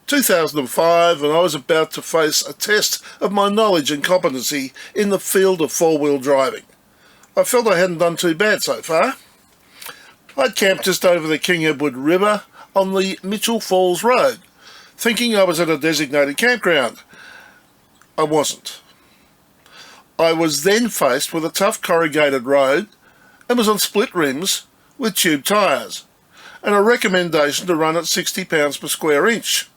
2005, and I was about to face a test of my knowledge and competency in the field of four-wheel driving. I felt I hadn't done too bad so far. I'd camped just over the King Edward River on the Mitchell Falls Road, thinking I was at a designated campground. I wasn't. I was then faced with a tough corrugated road and was on split rims with tube tyres, and a recommendation to run at 60 pounds per square inch.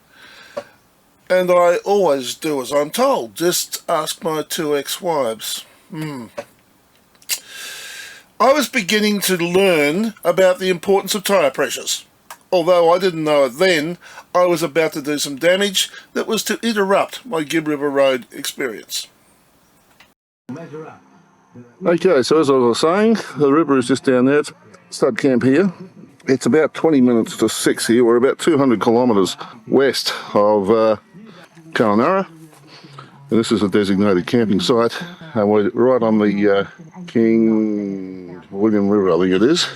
And I always do as I'm told. Just ask my two ex-wives. I was beginning to learn about the importance of tyre pressures. Although I didn't know it then, I was about to do some damage that was to interrupt my Gibb River Road experience. Okay, so as I was saying, the river is just down there. It's stud camp here. It's about 20 minutes to 6 here. We're about 200 kilometres west of Kununurra, and this is a designated camping site, and we're right on the King William River, I think it is.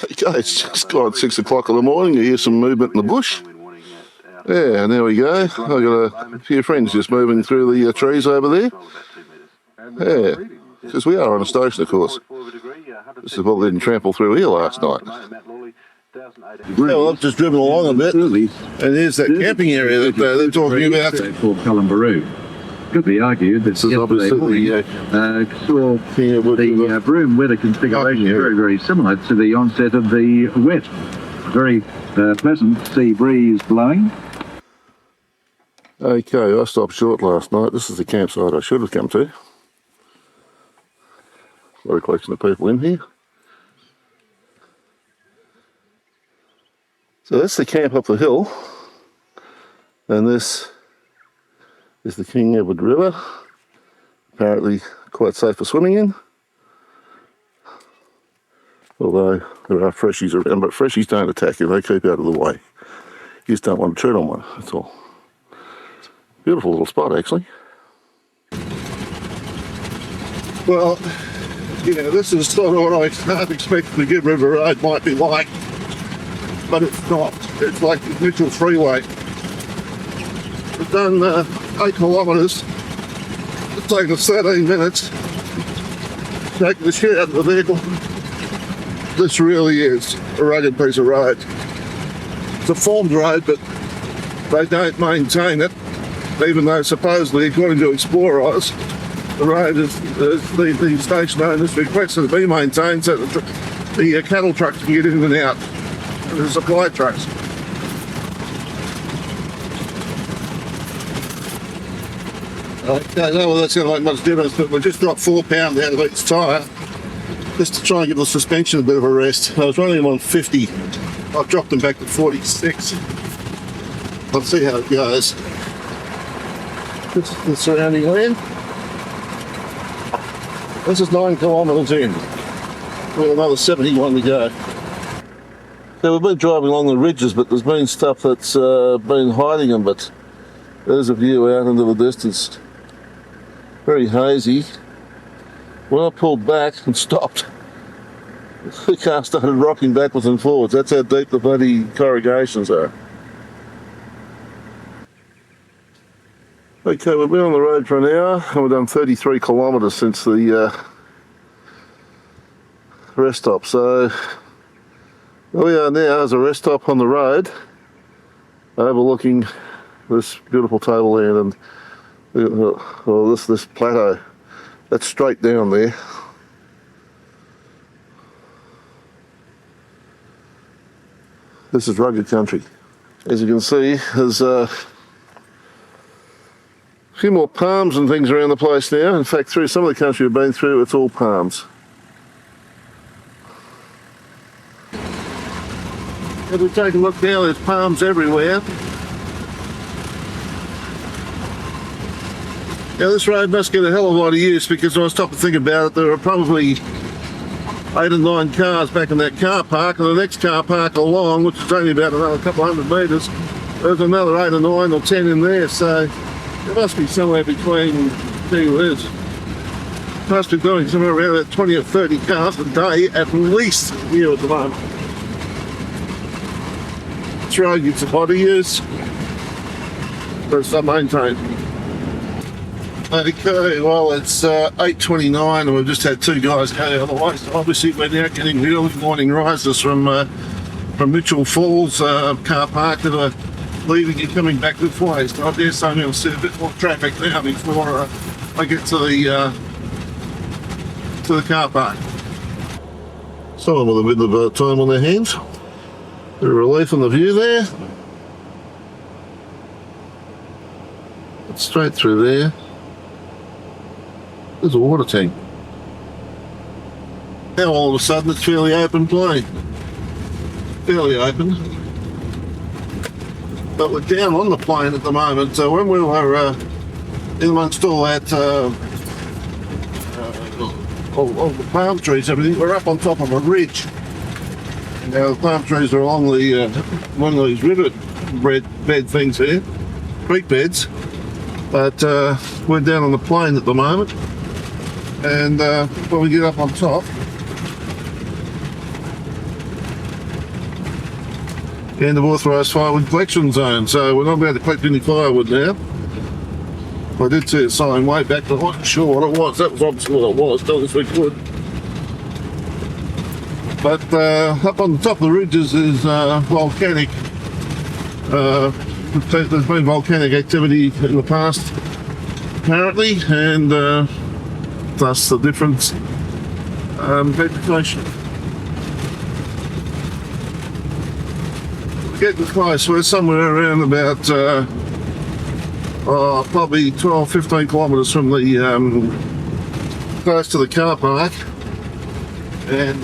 Okay, it's just gone 6 o'clock in the morning. You hear some movement in the bush. Yeah, and there we go. I've got a few friends just moving through the trees over there. Yeah, because we are on a station, of course. This is what we didn't trample through here last night. Well, I've just driven along a bit, and here's that camping area that they're talking about. Could be argued that yesterday morning saw the broom weather configuration very, very similar to the onset of the wet. Very pleasant sea breeze blowing. Okay, I stopped short last night. This is the campsite I should have come to. A lot of collection of people in here. So that's the camp up the hill, and this is the King Edward River, apparently quite safe for swimming in, although there are freshies around, but freshies don't attack you, they keep out of the way. You just don't want to tread on one, that's all. Beautiful little spot, actually. Well, yeah, this is sort of what I expect the Gibb River Road might be like, but it's not. It's like the Mitchell Freeway. We've done 8 kilometres. It's taken us 13 minutes. Taking the shit out of the vehicle. This really is a rugged piece of road. It's a formed road, but they don't maintain it, even though supposedly, according to explorers, the road is the station owners requested to be maintained so that the cattle trucks can get in and out, and the supply trucks. Okay, well, that's going to make much difference, but we just dropped 4 pounds out of each tyre just to try and give the suspension a bit of a rest. I was running them on 50. I've dropped them back to 46. I'll see how it goes. This is the surrounding land. This is 9 kilometres in. We've got another 71 to go. So we've been driving along the ridges, but there's been stuff that's been hiding them, but there's a view out into the distance. Very hazy. When I pulled back and stopped, the car started rocking backwards and forwards. That's how deep the bloody corrugations are. Okay, we've been on the road for an hour and we've done 33 kilometres since the rest stop. So where we are now is a rest stop on the road overlooking this beautiful tableland and this plateau. That's straight down there. This is rugged country. As you can see, there's a few more palms and things around the place now. In fact, through some of the country we've been through, it's all palms. If we take a look now, there's palms everywhere. Now this road must get a hell of a lot of use, because when I stop to think about it, there are probably 8 or 9 cars back in that car park, and the next car park along, which is only about another couple hundred metres, there's another 8 or 9 or 10 in there, so it must be somewhere between, must be doing somewhere around about 20 or 30 cars a day at least here at the moment. This road gets a lot of use, but it's not maintained. Okay, well it's 8:29 and we've just had two guys go the other way, so obviously we're now getting early morning rises from Mitchell Falls car park that are leaving and coming back this way. So I dare say I'm going to see a bit more traffic now before I get to the car park. Someone with a bit of time on their hands. Bit of relief on the view there. It's straight through there. There's a water tank. Now all of a sudden it's fairly open plain. Fairly open. But we're down on the plain at the moment. So when we were in amongst all that, all the palm trees, everything, we're up on top of a ridge. Now the palm trees are along the one of these river bed things here, creek beds. But we're down on the plain at the moment. And when we get up on top, end of authorised firewood collection zone, so we're not about to collect any firewood now. I did see a sign way back, but I wasn't sure what it was. That was obviously what it was, told us we could. But up on the top of the ridges is volcanic. There's been volcanic activity in the past, apparently, and thus the different vegetation. Getting close, we're somewhere around about probably 12-15 kilometres from the close to the car park, and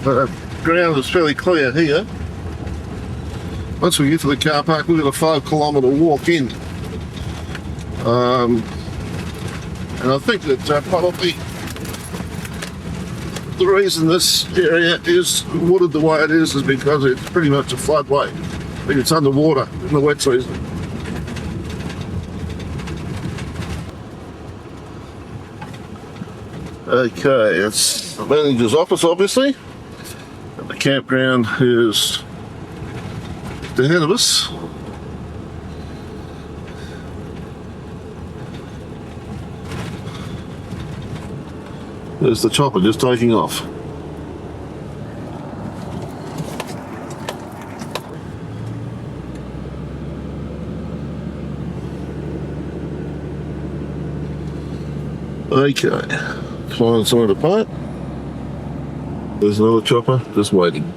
the ground is fairly clear here. Once we get to the car park, we've got a 5-kilometre walk in, and I think that probably the reason this area is wooded the way it is because it's pretty much a floodway. I think it's underwater in the wet season. Okay, it's the manager's office obviously. And the campground is ahead of us. There's the chopper just taking off. Okay, find somewhere to park. There's another chopper just waiting.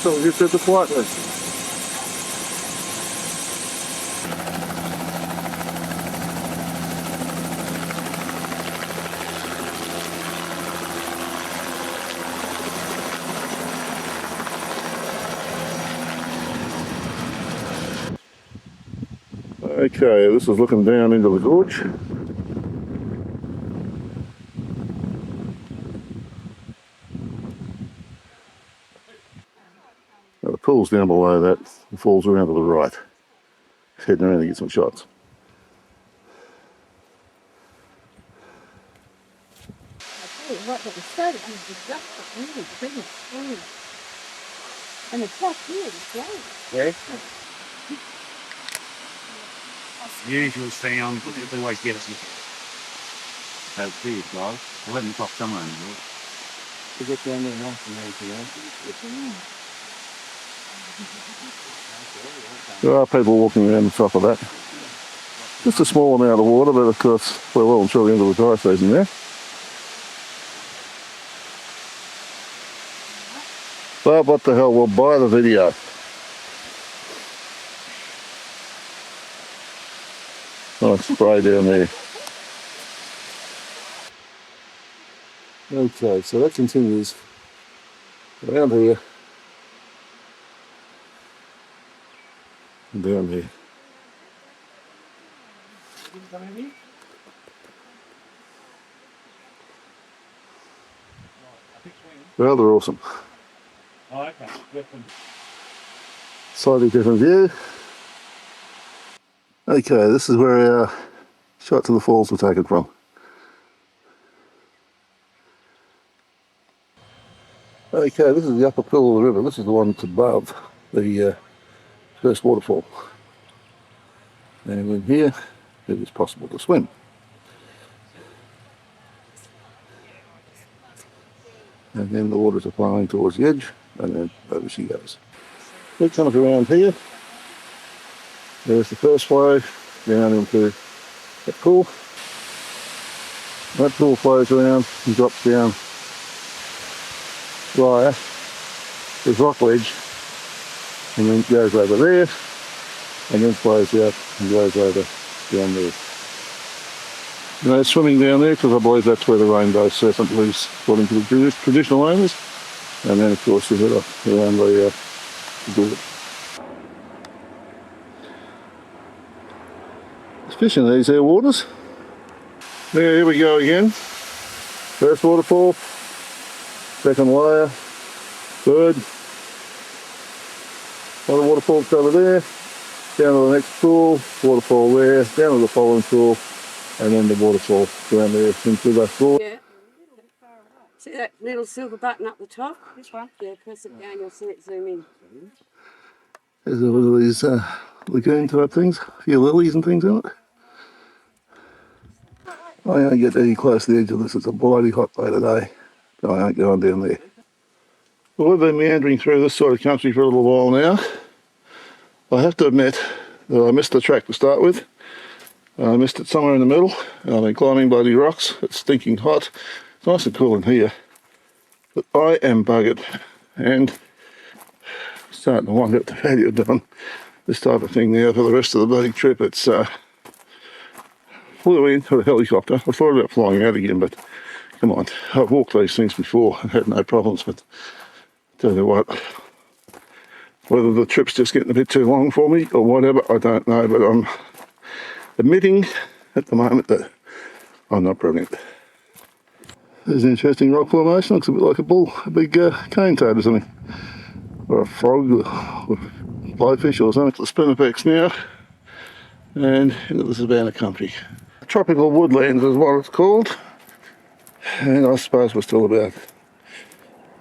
so we'll just hit the flight then. Okay, this is looking down into the gorge. Now the pool's down below that, the fall's around to the right. Heading around to get some shots. I tell you what, but the study is just really pretty smooth. And the top here is great. Yeah. Usually found, they always get us those big guys. 11 o'clock somewhere in the world. To get down there nice and easy, There are people walking around the top of that. Just a small amount of water, but of course we're well and truly into the dry season there. But what the hell, we'll buy the video. Nice spray down there. Okay, so that continues around here and down here. Rather awesome. Oh, okay. Slightly different view. Okay, this is where our shot to the falls were taken from. Okay, this is the upper pool of the river. This is the one that's above the first waterfall. And in here, it is possible to swim. And then the waters are flowing towards the edge, and then over she goes. We come around here. There's the first flow down into that pool. That pool flows around and drops down via this rock ledge, and then goes over there, and then flows out and goes over down there. You know, swimming down there because I believe that's where the rainbow serpent lives, according to the traditional owners. And then, of course, we head up around the gorge. There's fish in these air waters. There, here we go again. First waterfall, second layer, third. Other waterfalls over there, down to the next pool, waterfall there, down to the following pool, and then the waterfall down there into that pool. Yeah. See that little silver button up the top? This one? Yeah, press it down, you'll see it zoom in. There's a lot of these lagoon type things, a few lilies and things in it. I ain't get any close to the edge of this, it's a bloody hot day today. So I ain't going down there. Well, we've been meandering through this sort of country for a little while now. I have to admit that I missed the track to start with. I missed it somewhere in the middle. I've been climbing bloody rocks, it's stinking hot. It's nice and cool in here. But I am buggered, and starting to wonder if the value of doing this type of thing now for the rest of the bloody trip. It's flew in for a helicopter. I thought about flying out again, but come on, I've walked these things before and had no problems. But tell you what, whether the trip's just getting a bit too long for me or whatever, I don't know. But I'm admitting at the moment that I'm not brilliant. There's an interesting rock formation. Looks a bit like a bull, a big cane toad or something, or a frog, or blowfish or something. The spinifex now, and into the savannah country. Tropical woodlands is what it's called, and I suppose we're still about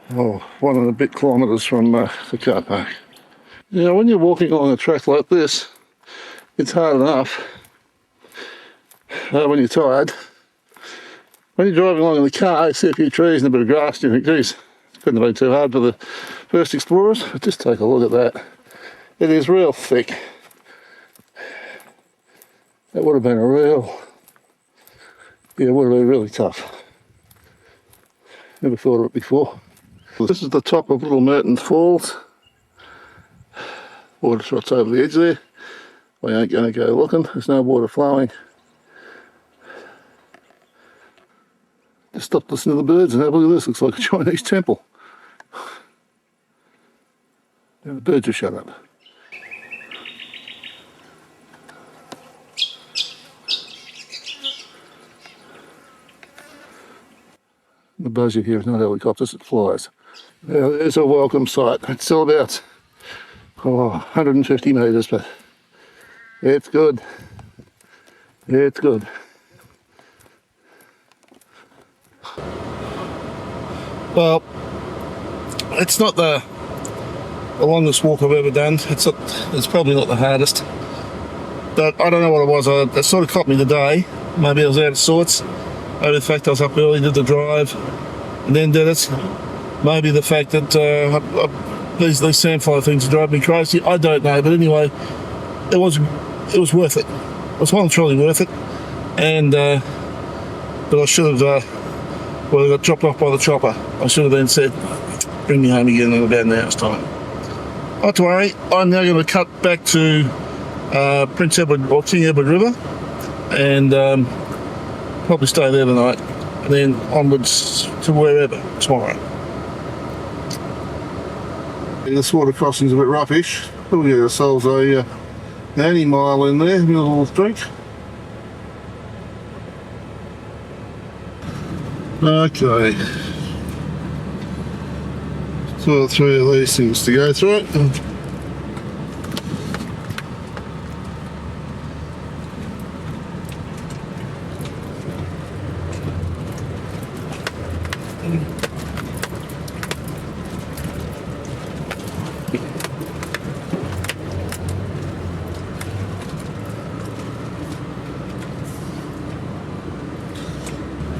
1 and a bit kilometres from the car park. You know, when you're walking along a track like this, it's hard enough when you're tired. When you're driving along in the car, you see a few trees and a bit of grass, and you think, geez, it couldn't have been too hard for the first explorers. But just take a look at that. It is real thick. That would have been it would have been really tough. Never thought of it before. This is the top of Little Merton's Falls. water shots over the edge there. We ain't going to go looking, there's no water flowing. Just stop listening to the birds and have a look at this, looks like a Chinese temple. And the birds have shut up. The buzz you hear is not helicopters, it flies. Now there's a welcome site. It's still about 150 metres, but it's good. It's good. Well, it's not the longest walk I've ever done. It's probably not the hardest. But I don't know what it was. It sort of caught me today. Maybe I was out of sorts. Maybe the fact I was up early, did the drive, and then did it. Maybe the fact that these sandfly things drive me crazy. I don't know. But anyway, it was worth it. It was well and truly worth it. And but I should have. Well, I got dropped off by the chopper. I should have then said, bring me home again in about an hour's time. Not to worry, I'm now going to cut back to Prince Edward or King Edward River and probably stay there tonight and then onwards to wherever tomorrow. This water crossing's a bit roughish. We'll get ourselves a 90 mile in there, a little drink. Okay, 2 or 3 of these things to go through.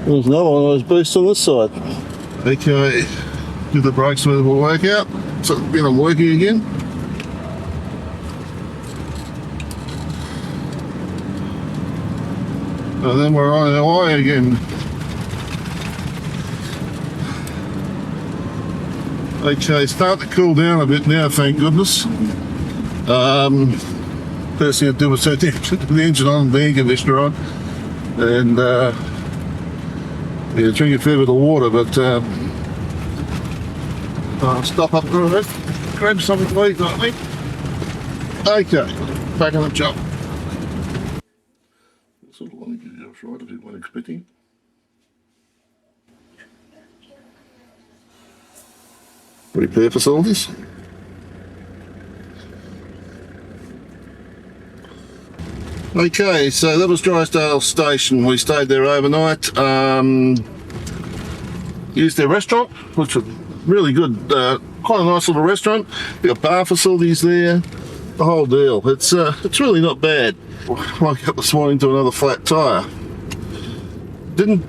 There's another one of those beasts on this side. Okay, give the brakes a bit of a workout. So I'm working again. And then we're on our way again. Okay, start to cool down a bit now, thank goodness. First thing I did was set the engine on and the air conditioner on. And yeah, drink a fair bit of water, but stop up the road, grab something to eat, I think. Okay, back on the job. Sort of like it was right, if you weren't expecting. Repair facilities. Okay, so that was Drysdale Station. We stayed there overnight. Used their restaurant, which was really good. Quite a nice little restaurant. We got bar facilities there. The whole deal. It's really not bad. Woke up this morning to another flat tyre. Didn't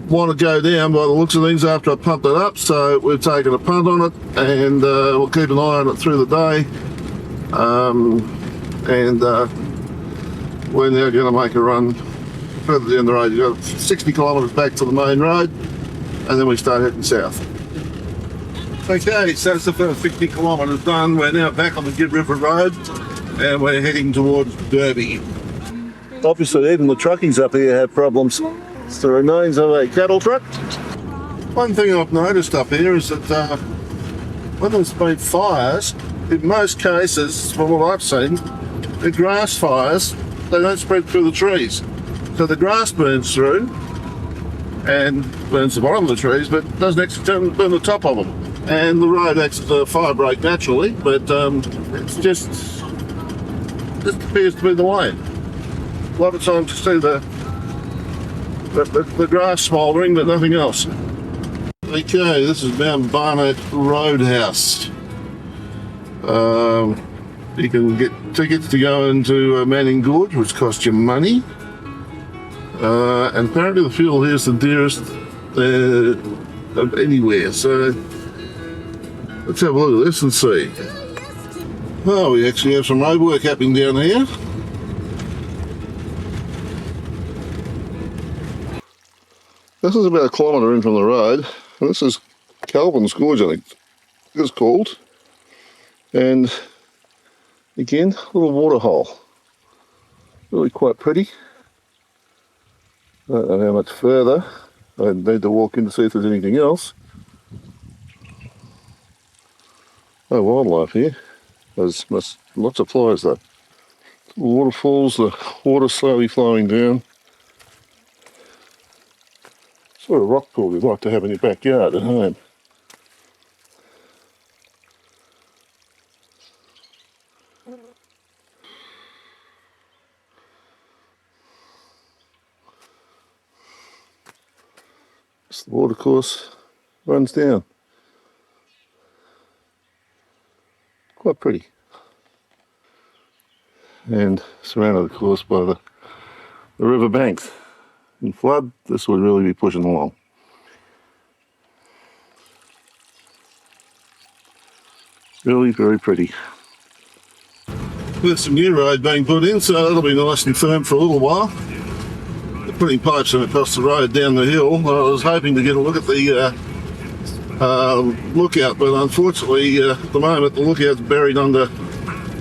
want to go down by the looks of things after I pumped it up, so we've taken a punt on it, and we'll keep an eye on it through the day. We're now going to make a run further down the road. You've got 60 kilometres back to the main road, and then we start heading south. Okay, so that's the first 50 kilometres done. We're now back on the Gibb River Road, and we're heading towards Derby. Obviously, even the truckies up here have problems. It's the remains of a cattle truck. One thing I've noticed up here is that when there's been fires, in most cases, from what I've seen, the grass fires, they don't spread through the trees. So the grass burns through and burns the bottom of the trees, but doesn't actually burn the top of them. And the road acts as a fire break naturally, but it's just appears to be the way. A lot of times you see the grass smouldering, but nothing else. Okay, this is Mount Barnett Roadhouse. You can get tickets to go into Napier Gorge, which costs you money. And apparently the fuel here is the dearest of anywhere. So let's have a look at this and see. Oh, we actually have some road work happening down here. This is about a kilometre in from the road, and this is Galvans Gorge, I think it's called. And Again, a little water hole. Really quite pretty. I don't know how much further. I need to walk in to see if there's anything else. No wildlife here. There's lots of flies though. Waterfalls, the water slowly flowing down. Sort of rock pool you'd like to have in your backyard at home. The water course runs down. Quite pretty. And surrounded of course by the river banks. In flood, this would really be pushing along. Really very pretty. There's some new road being put in, so that'll be nice and firm for a little while. They're putting pipes in across the road down the hill. I was hoping to get a look at the lookout, but unfortunately at the moment the lookout's buried under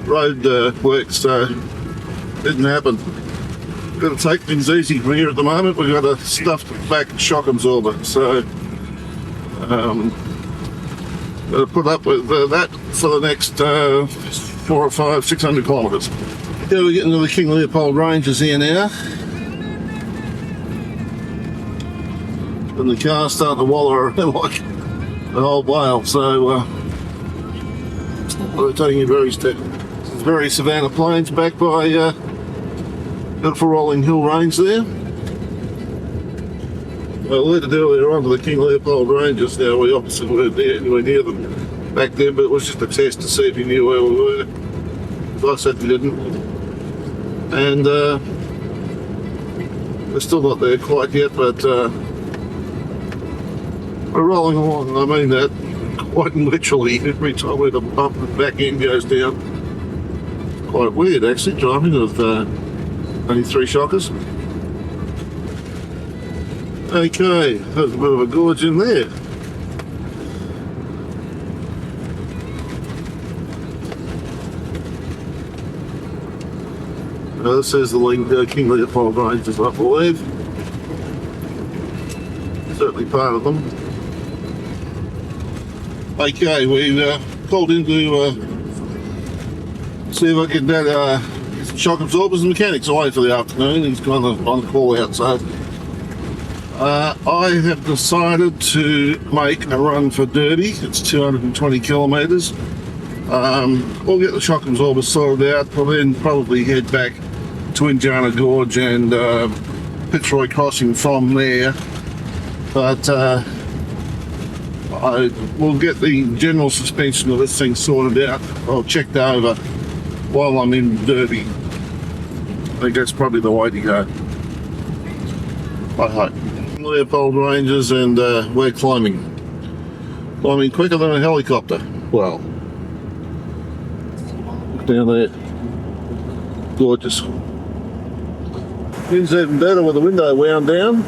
road work, so it didn't happen. Got to take things easy from here at the moment. We've got a stuffed back shock absorber, so got to put up with that for the next 400 or 500, 600 kilometres. Yeah, we're getting to the King Leopold Ranges here now. And the car's starting to waller around like an old whale, so we're taking it very savannah plains back by beautiful rolling hill range there. I alluded earlier on to the King Leopold Ranges. Now we obviously weren't anywhere near them back then, but it was just a test to see if you knew where we were. I said we didn't. And we're still not there quite yet, but we're rolling along. I mean that quite literally. Every time we hit a bump, the back end goes down. Quite weird actually, driving with only 3 shockers. Okay, there's a bit of a gorge in there. This is the King Leopold Ranges, I believe. Certainly part of them. Okay, we called in to see if I can get shock absorbers and mechanics away for the afternoon. He's gone on the call out, so I have decided to make a run for Derby. It's 220 kilometres. We'll get the shock absorbers sorted out. We'll then probably head back to Wunaamin Gorge and Fitzroy Crossing from there. But I will get the general suspension of this thing sorted out or checked over while I'm in Derby. I think that's probably the way to go. I hope. Leopold Ranges, and we're climbing quicker than a helicopter. Well, down there, gorgeous. It's even better with the window wound down.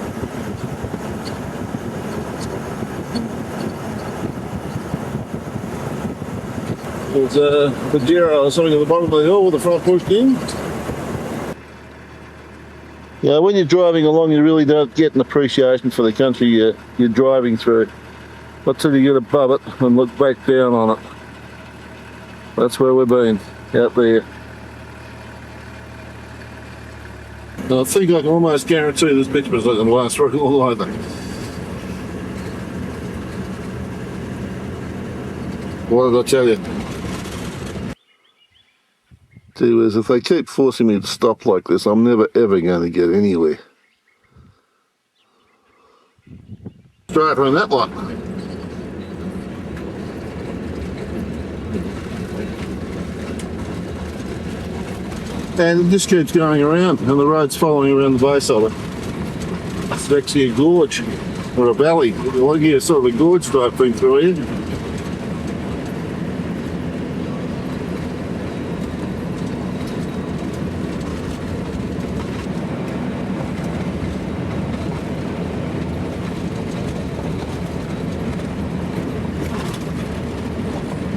There's the Giro or something at the bottom of the hill with the front pushed in. Yeah, when you're driving along, you really don't get an appreciation for the country you're driving through. Not till you get above it and look back down on it. That's where we've been, out there. I think I can almost guarantee this picture is not going to last very long either. What did I tell you? Gee whiz, if they keep forcing me to stop like this, I'm never ever going to get anywhere. Straight on that one. And it just keeps going around, and the road's following around the base of it. It's actually a gorge, or a valley. You're looking at sort of a gorge type thing through here.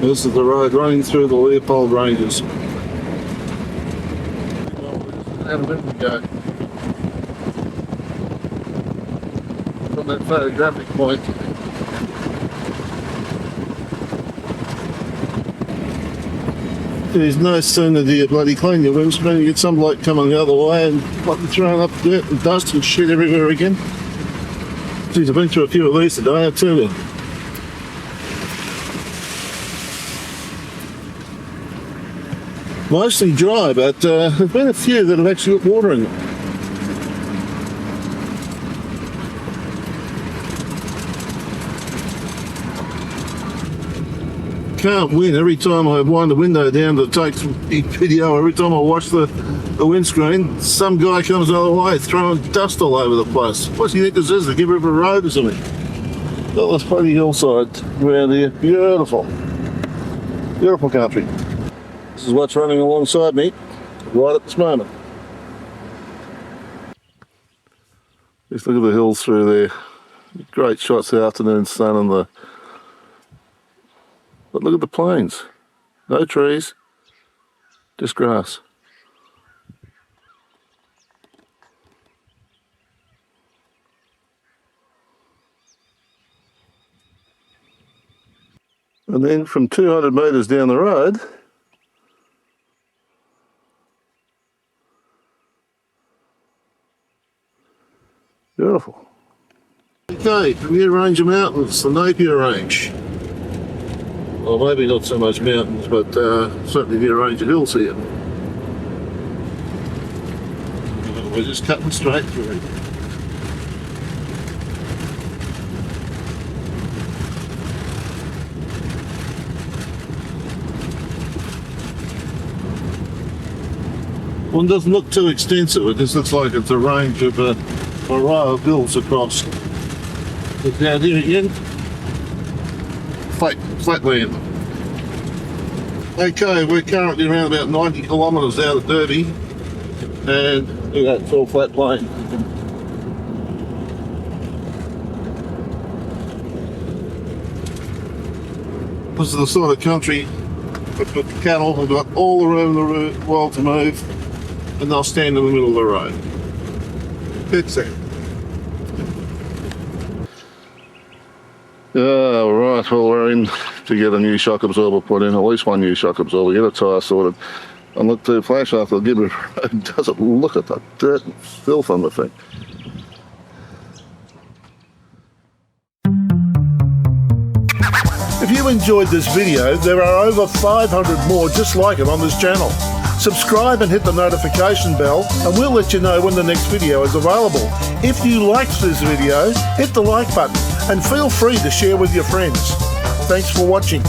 This is the road running through the Leopold Ranges. Out a minute ago. From that photographic point. There's no sooner do you bloody clean your windscreen, you get some bloke coming the other way and fucking throwing up dirt and dust and shit everywhere again. Geez, I've been through a few of these today, I tell you. Mostly dry, but there's been a few that have actually got water in them. Can't win. Every time I wind the window down to take some video, every time I wash the windscreen, some guy comes the other way throwing dust all over the place. What do you think this is, the Gibb River Road or something? Got this bloody hillside around here. Beautiful. Beautiful country. This is what's running alongside me right at this moment. Just look at the hills through there. Great shots of the afternoon sun and the... But look at the plains. No trees, just grass. And then from 200 metres down the road, beautiful. Okay, the new range of mountains, the Napier Range. Well, maybe not so much mountains, but certainly near a range of hills here. We're just cutting straight through. One doesn't look too extensive, it just looks like it's a range of a row of hills across. Look down here again. Flat land. Okay, we're currently around about 90 kilometres out of Derby, and look at that, it's all flat plain. This is the sort of country that the cattle have got all the room in the world to move, and they'll stand in the middle of the road. That's it. Right, well, we're in to get a new shock absorber put in, at least one new shock absorber, get a tyre sorted, and look to flash after the Gibb River Road. Doesn't look at the dirt and filth on the thing. If you enjoyed this video, there are over 500 more just like it on this channel. Subscribe and hit the notification bell and we'll let you know when the next video is available. If you liked this video, hit the like button and feel free to share with your friends. Thanks for watching.